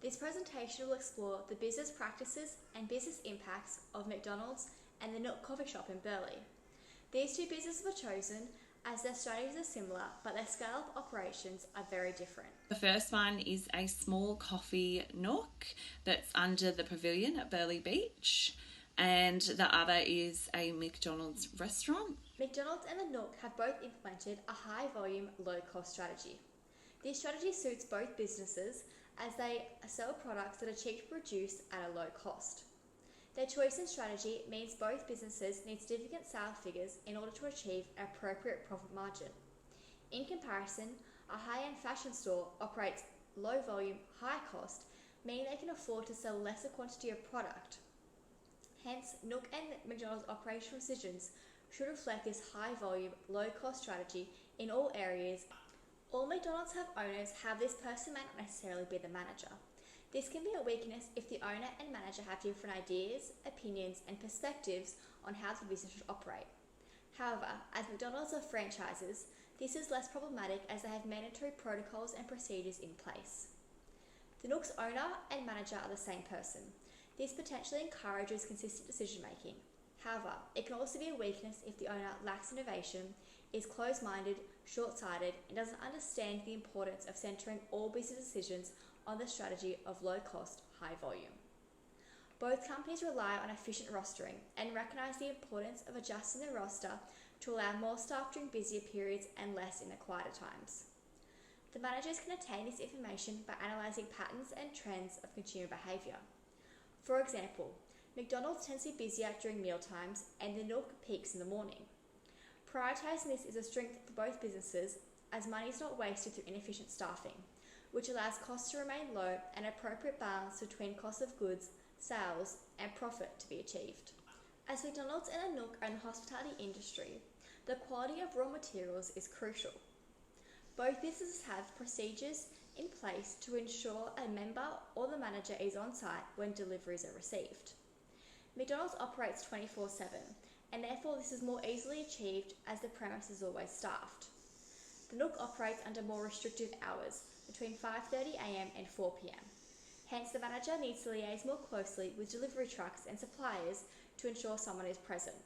This presentation will explore the business practices and business impacts of McDonald's and the Nook coffee shop in Burleigh. These two businesses were chosen as their strategies are similar, but their scale of operations are very different. The first one is a small coffee Nook that's under the pavilion at Burleigh Beach, and the other is a McDonald's restaurant. McDonald's and the Nook have both implemented a high volume, low cost strategy. This strategy suits both businesses as they sell products that are cheap to produce at a low cost. Their choice in strategy means both businesses need significant sales figures in order to achieve an appropriate profit margin. In comparison, a high-end fashion store operates low volume, high cost, meaning they can afford to sell lesser quantity of product. Hence, Nook and McDonald's operational decisions should reflect this high volume, low cost strategy in all areas. All McDonald's owners have this person may not necessarily be the manager. This can be a weakness if the owner and manager have different ideas, opinions, and perspectives on how the business should operate. However, as McDonald's are franchises, this is less problematic as they have mandatory protocols and procedures in place. The Nook's owner and manager are the same person. This potentially encourages consistent decision making. However, it can also be a weakness if the owner lacks innovation, is closed-minded, short-sighted, and doesn't understand the importance of centering all business decisions on the strategy of low cost, high volume. Both companies rely on efficient rostering and recognise the importance of adjusting the roster to allow more staff during busier periods and less in the quieter times. The managers can attain this information by analysing patterns and trends of consumer behaviour. For example, McDonald's tends to be busier during meal times and the Nook peaks in the morning. Prioritising this is a strength for both businesses as money is not wasted through inefficient staffing, which allows costs to remain low and appropriate balance between cost of goods, sales, and profit to be achieved. As McDonald's and the Nook are in the hospitality industry, the quality of raw materials is crucial. Both businesses have procedures in place to ensure a member or the manager is on site when deliveries are received. McDonald's operates 24/7, and therefore this is more easily achieved as the premise is always staffed. The Nook operates under more restrictive hours, between 5:30 a.m. and 4 p.m. Hence, the manager needs to liaise more closely with delivery trucks and suppliers to ensure someone is present.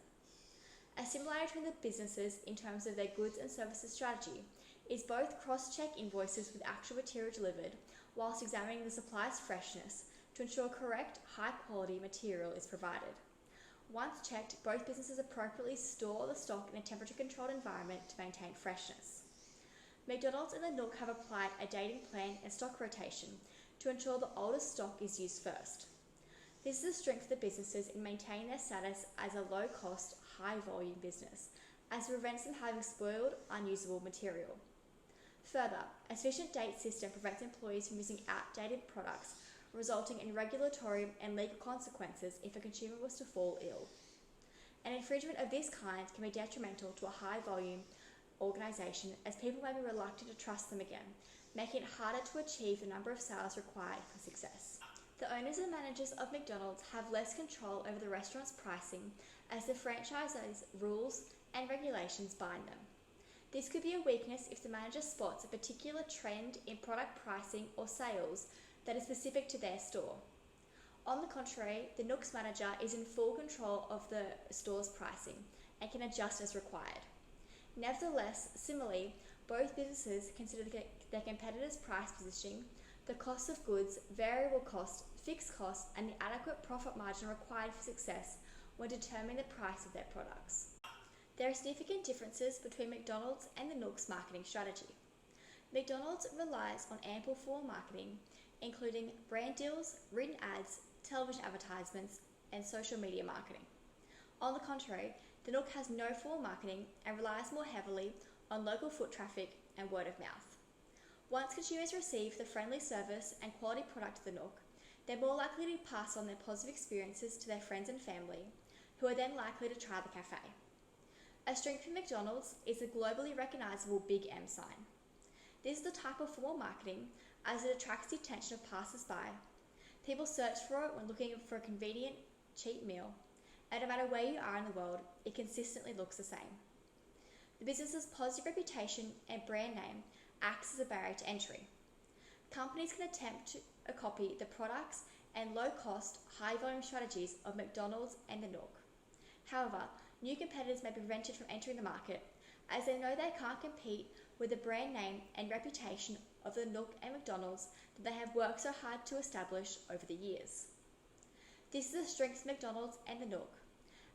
A similarity between the businesses in terms of their goods and services strategy is both cross-check invoices with actual material delivered whilst examining the supplier's freshness to ensure correct, high-quality material is provided. Once checked, both businesses appropriately store the stock in a temperature-controlled environment to maintain freshness. McDonald's and the Nook have applied a dating plan and stock rotation to ensure the oldest stock is used first. This is a strength of the businesses in maintaining their status as a low-cost, high-volume business, as it prevents them having spoiled, unusable material. Further, a sufficient date system prevents employees from using outdated products, resulting in regulatory and legal consequences if a consumer was to fall ill. An infringement of this kind can be detrimental to a high-volume organisation as people may be reluctant to trust them again, making it harder to achieve the number of sales required for success. The owners and managers of McDonald's have less control over the restaurant's pricing as the franchisee's rules and regulations bind them. This could be a weakness if the manager spots a particular trend in product pricing or sales that is specific to their store. On the contrary, the Nook's manager is in full control of the store's pricing and can adjust as required. Nevertheless, similarly, both businesses consider their competitors' price positioning, the cost of goods, variable cost, fixed cost, and the adequate profit margin required for success when determining the price of their products. There are significant differences between McDonald's and the Nook's marketing strategy. McDonald's relies on ample form marketing, including brand deals, written ads, television advertisements, and social media marketing. On the contrary, the Nook has no form marketing and relies more heavily on local foot traffic and word of mouth. Once consumers receive the friendly service and quality product of the Nook, they're more likely to pass on their positive experiences to their friends and family, who are then likely to try the cafe. A strength of McDonald's is the globally recognisable Big M sign. This is the type of form marketing as it attracts the attention of passers-by. People search for it when looking for a convenient, cheap meal, and no matter where you are in the world, it consistently looks the same. The business's positive reputation and brand name acts as a barrier to entry. Companies can attempt to copy the products and low-cost, high-volume strategies of McDonald's and the Nook. However, new competitors may be prevented from entering the market, as they know they can't compete with the brand name and reputation of the Nook and McDonald's that they have worked so hard to establish over the years. This is a strength of McDonald's and the Nook,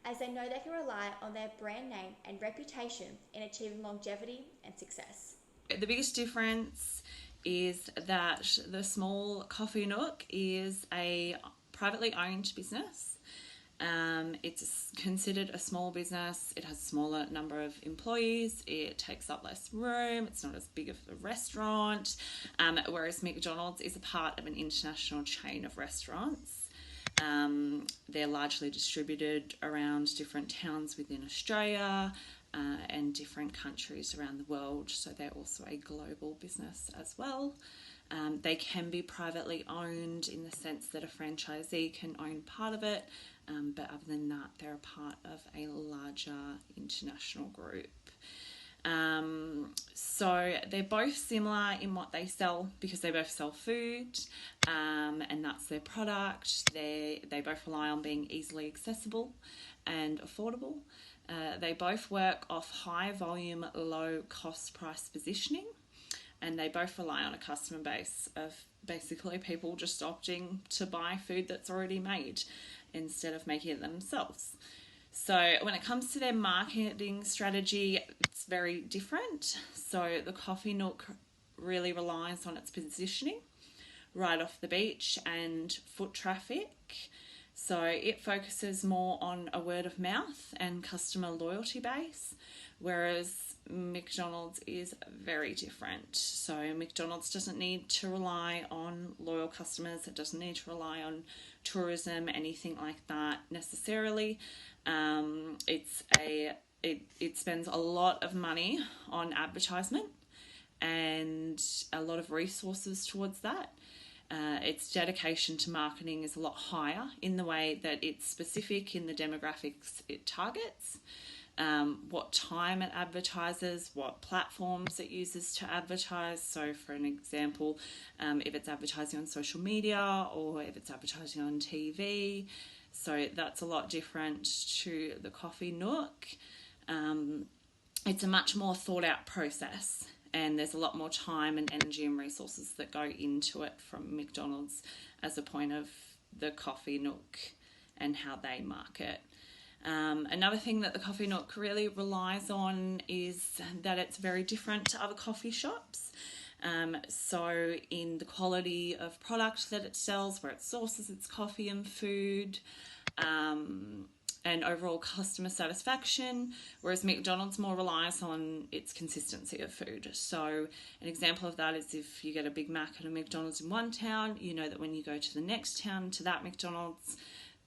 as they know they can rely on their brand name and reputation in achieving longevity and success. The biggest difference is that the small coffee Nook is a privately owned business. It's considered a small business. It has a smaller number of employees. It takes up less room. It's not as big of a restaurant. Whereas McDonald's is a part of an international chain of restaurants. They're largely distributed around different towns within Australia and different countries around the world. So they're also a global business as well. They can be privately owned in the sense that a franchisee can own part of it. But other than that, they're a part of a larger international group. So they're both similar in what they sell because they both sell food, and that's their product. They both rely on being easily accessible and affordable. They both work off high volume, low cost price positioning, and they both rely on a customer base of basically people just opting to buy food that's already made instead of making it themselves. So when it comes to their marketing strategy, it's very different. So the Coffee Nook really relies on its positioning right off the beach and foot traffic. So it focuses more on a word of mouth and customer loyalty base, whereas McDonald's is very different. So McDonald's doesn't need to rely on loyal customers. It doesn't need to rely on tourism, anything like that necessarily. It spends a lot of money on advertisement and a lot of resources towards that. Its dedication to marketing is a lot higher in the way that it's specific in the demographics it targets, what time it advertises, what platforms it uses to advertise. So for an example, if it's advertising on social media or if it's advertising on TV. So that's a lot different to the Coffee Nook. It's a much more thought out process, and there's a lot more time and energy and resources that go into it from McDonald's as a point of the Coffee Nook and how they market. Another thing that the Coffee Nook really relies on is that it's very different to other coffee shops. So in the quality of product that it sells, where it sources its coffee and food, and overall customer satisfaction, whereas McDonald's more relies on its consistency of food. So an example of that is if you get a Big Mac at a McDonald's in one town, you know that when you go to the next town to that McDonald's,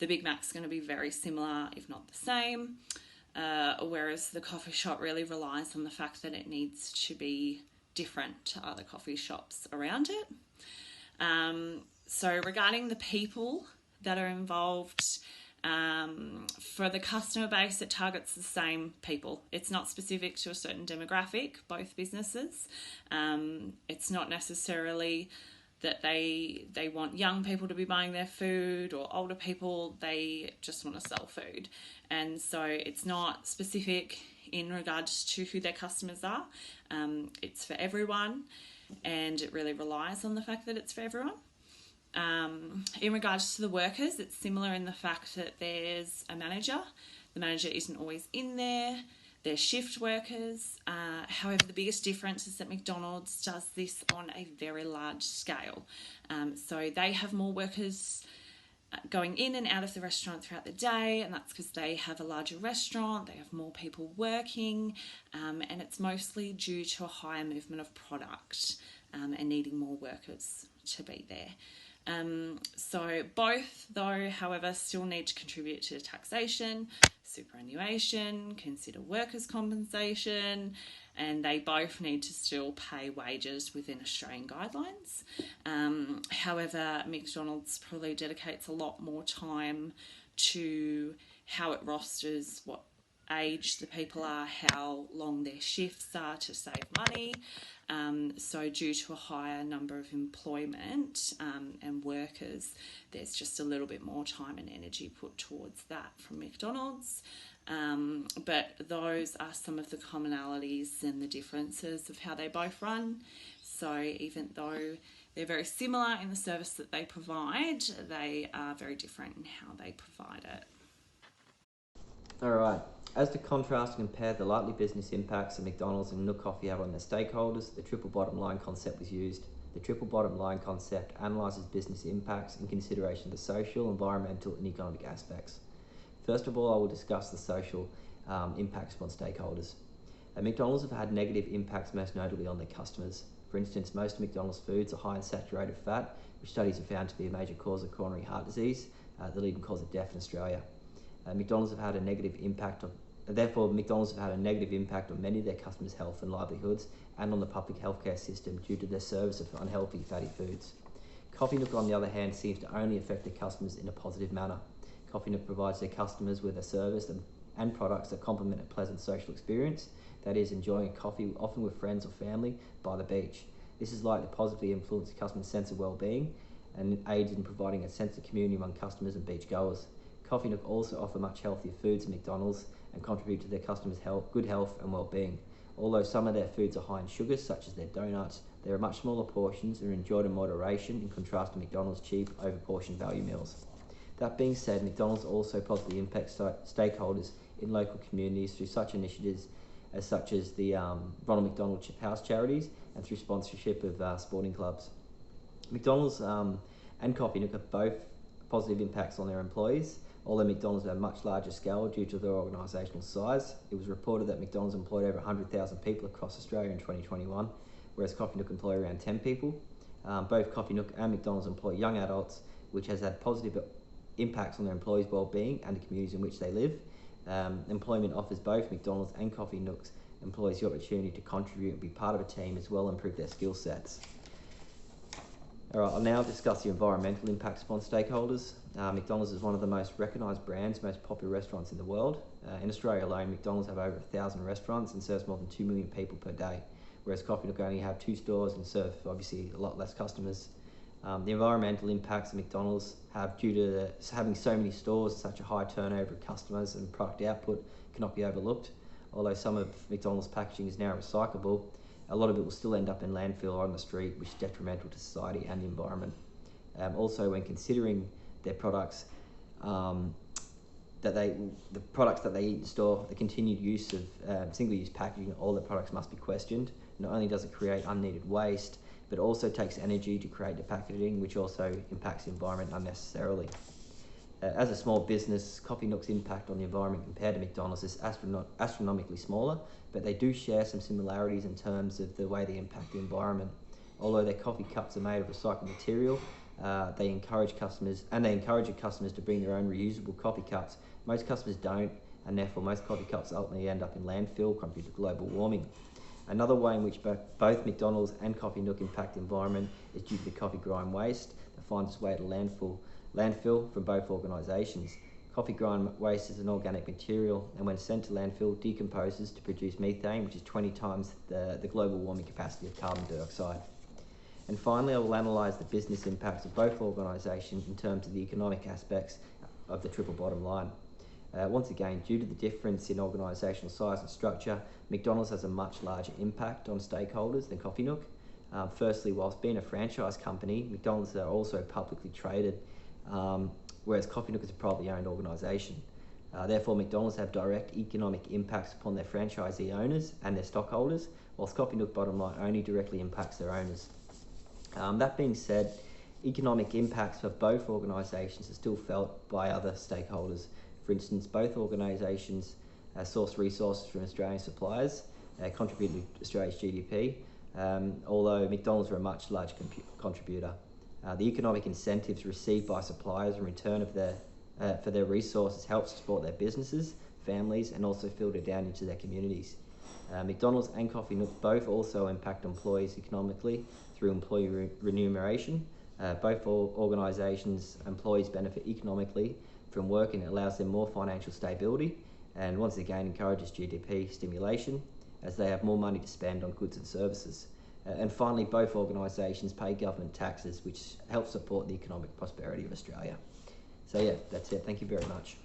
the Big Mac's going to be very similar, if not the same, whereas the coffee shop really relies on the fact that it needs to be different to other coffee shops around it. So regarding the people that are involved, for the customer base, it targets the same people. It's not specific to a certain demographic, both businesses. It's not necessarily that they want young people to be buying their food or older people. They just want to sell food. And so it's not specific in regards to who their customers are. It's for everyone, and it really relies on the fact that it's for everyone. In regards to the workers, it's similar in the fact that there's a manager. The manager isn't always in there. They're shift workers. However, the biggest difference is that McDonald's does this on a very large scale. So they have more workers going in and out of the restaurant throughout the day, and that's because they have a larger restaurant, they have more people working, and it's mostly due to a higher movement of product and needing more workers to be there. So both, though, however, still need to contribute to taxation, superannuation, consider workers' compensation, and they both need to still pay wages within Australian guidelines. However, McDonald's probably dedicates a lot more time to how it rosters what age the people are, how long their shifts are to save money. So due to a higher number of employment and workers, there's just a little bit more time and energy put towards that from McDonald's. But those are some of the commonalities and the differences of how they both run. So even though they're very similar in the service that they provide, they are very different in how they provide it. Alright, as to contrast and compare the likely business impacts that McDonald's and Nook Coffee have on their stakeholders, the triple bottom line concept was used. The triple bottom line concept analyses business impacts in consideration of the social, environmental and economic aspects. First of all, I will discuss the social impacts upon stakeholders. McDonald's have had negative impacts, most notably on their customers. For instance, most of McDonald's foods are high in saturated fat, which studies have found to be a major cause of coronary heart disease, the leading cause of death in Australia. McDonald's have had a negative impact on many of their customers' health and livelihoods, and on the public healthcare system due to their service of unhealthy fatty foods. Coffee Nook, on the other hand, seems to only affect their customers in a positive manner. Coffee Nook provides their customers with a service and products that complement a pleasant social experience, that is, enjoying a coffee, often with friends or family, by the beach. This is likely to positively influence the customer's sense of well-being and aids in providing a sense of community among customers and beachgoers. Coffee Nook also offer much healthier foods than McDonald's and contribute to their customers' good health and well-being. Although some of their foods are high in sugars, such as their donuts, they are much smaller portions and are enjoyed in moderation, in contrast to McDonald's cheap, over-portioned value meals. That being said, McDonald's also positively impacts stakeholders in local communities through such initiatives such as the Ronald McDonald House Charities and through sponsorship of sporting clubs. McDonald's and Coffee Nook have both positive impacts on their employees, although McDonald's at a much larger scale due to their organisational size. It was reported that McDonald's employed over 100,000 people across Australia in 2021, whereas Coffee Nook employ around 10 people. Both Coffee Nook and McDonald's employ young adults, which has had positive impacts on their employees' well-being and the communities in which they live. Employment offers both McDonald's and Coffee Nook's employees the opportunity to contribute and be part of a team as well and improve their skill sets. Alright, I'll now discuss the environmental impacts upon stakeholders. McDonald's is one of the most recognised brands, most popular restaurants in the world. In Australia alone, McDonald's have over 1,000 restaurants and serves more than 2 million people per day, whereas Coffee Nook only have 2 stores and serve obviously a lot less customers. The environmental impacts that McDonald's have due to having so many stores, such a high turnover of customers and product output cannot be overlooked. Although some of McDonald's packaging is now recyclable, a lot of it will still end up in landfill or on the street, which is detrimental to society and the environment. Also, when considering their products, the products that they eat in store, the continued use of single-use packaging, all the products must be questioned. Not only does it create unneeded waste, but also takes energy to create the packaging, which also impacts the environment unnecessarily. As a small business, Coffee Nook's impact on the environment compared to McDonald's is astronomically smaller, but they do share some similarities in terms of the way they impact the environment. Although their coffee cups are made of recycled material, they encourage customers to bring their own reusable coffee cups. Most customers don't, and therefore most coffee cups ultimately end up in landfill, contributing to global warming. Another way in which both McDonald's and Coffee Nook impact the environment is due to the coffee grind waste that finds its way to landfill from both organisations. Coffee grind waste is an organic material, and when sent to landfill, decomposes to produce methane, which is 20 times the global warming capacity of carbon dioxide. And finally, I will analyse the business impacts of both organisations in terms of the economic aspects of the triple bottom line. Once again, due to the difference in organisational size and structure, McDonald's has a much larger impact on stakeholders than Coffee Nook. Firstly, whilst being a franchise company, McDonald's are also publicly traded, whereas Coffee Nook is a privately owned organisation. Therefore, McDonald's have direct economic impacts upon their franchisee owners and their stockholders, whilst Coffee Nook bottom line only directly impacts their owners. That being said, economic impacts for both organisations are still felt by other stakeholders. For instance, both organisations source resources from Australian suppliers, contribute to Australia's GDP, although McDonald's are a much larger contributor. The economic incentives received by suppliers in return for their resources helps support their businesses, families, and also filter down into their communities. McDonald's and Coffee Nook both also impact employees economically through employee remuneration. Both organisations' employees benefit economically from work, and it allows them more financial stability, and once again encourages GDP stimulation as they have more money to spend on goods and services. And finally, both organisations pay government taxes, which helps support the economic prosperity of Australia. So yeah, that's it. Thank you very much.